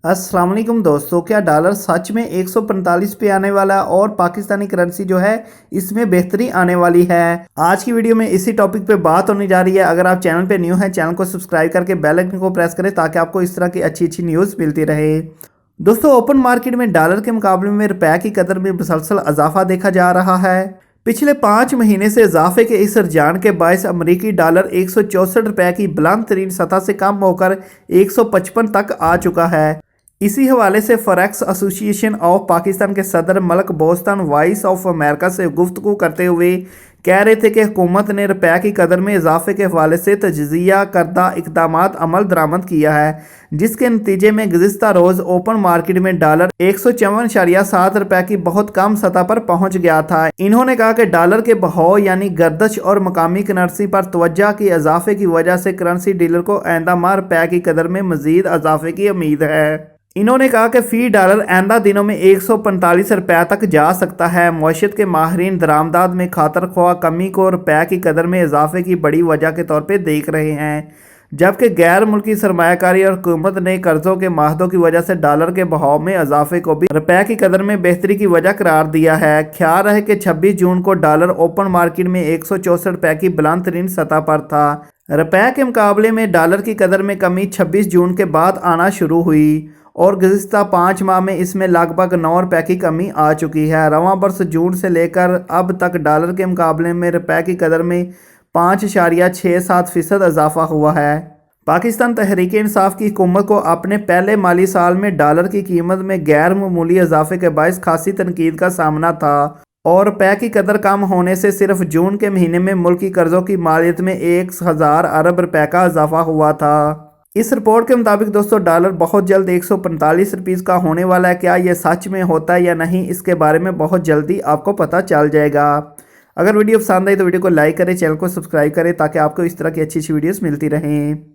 अस्सलाम वालेकुम दोस्तों, क्या डॉलर सच में 145 पे आने वाला है और पाकिस्तानी करेंसी जो है इसमें बेहतरी आने वाली है। आज की वीडियो में इसी टॉपिक पे बात होने जा रही है। अगर आप चैनल पे न्यू हैं, चैनल को सब्सक्राइब करके बेल आइकन को प्रेस करें ताकि आपको इस तरह की अच्छी अच्छी न्यूज़ मिलती रहे। दोस्तों, ओपन मार्केट में डॉलर के मुकाबले में रुपए की कदर में मुसलसल इजाफा देखा जा रहा है। पिछले 5 महीने से इजाफे के इस रुझान के बायस अमरीकी डॉलर 164 रुपए की बुलंद तरीन सतह से कम होकर 155 तक आ चुका है। इसी हवाले से फॉरेक्स एसोसिएशन ऑफ पाकिस्तान के सदर Malak Bostan voice of America से गुफ्तगू करते हुए कह रहे थे कि हुकूमत ने रुपये की कदर में इजाफे के हवाले से तजिया करदा इकदामात अमल दरामद किया है, जिसके नतीजे में गुज़िश्ता रोज़ ओपन मार्केट में डॉलर 154.7 रुपये की बहुत कम सतह पर पहुंच गया था। इन्होंने कहा कि डॉलर के बहाव यानी गर्दश और मकामी करेंसी पर तवज्जो की इजाफे की वजह से करेंसी डीलर को आइंदा माह रुपये की कदर में मजीद इजाफे की उम्मीद है। इन्होंने कहा कि फ़ी डॉलर आइंदा दिनों में 145 रुपये तक जा सकता है। मईशत के माहिरीन दरामदाद में खातर ख्वाह कमी को रुपये की कदर में इजाफे की बड़ी वजह के तौर पर देख रहे हैं, जबकि गैर मुल्की सरमायाकारी और हुकूमत ने कर्जों के माहदों की वजह से डॉलर के बहाव में इजाफे को भी रुपये की कदर में बेहतरी की वजह करार दिया है। ख्याल रहे कि 26 जून को डॉलर ओपन मार्केट में 164 रुपये की बुलंद तरीन सतह पर था। रुपये के मुकाबले में डॉलर की कदर में कमी 26 जून के बाद आना शुरू हुई और गुज़िश्ता 5 माह में इसमें लगभग 9 रुपये की कमी आ चुकी है। रवां बरस जून से लेकर अब तक डॉलर के मुकाबले में रुपये की कदर में 5.67% इजाफा हुआ है। पाकिस्तान तहरीक इंसाफ की हुकूमत को अपने पहले माली साल में डॉलर की कीमत में गैर मामूली इजाफे के बायस खासी तनकीद का सामना था और रुपये की कदर कम होने से सिर्फ जून के महीने में मुल्की कर्जों की मालियत में 1000 अरब रुपये का इजाफा हुआ था। इस रिपोर्ट के मुताबिक दोस्तों, डॉलर बहुत जल्द 145 रुपीज़ का होने वाला है। क्या यह सच में होता है या नहीं, इसके बारे में बहुत जल्दी आपको पता चल जाएगा। अगर वीडियो पसंद आई तो वीडियो को लाइक करें, चैनल को सब्सक्राइब करें ताकि आपको इस तरह की अच्छी अच्छी वीडियोस मिलती रहें।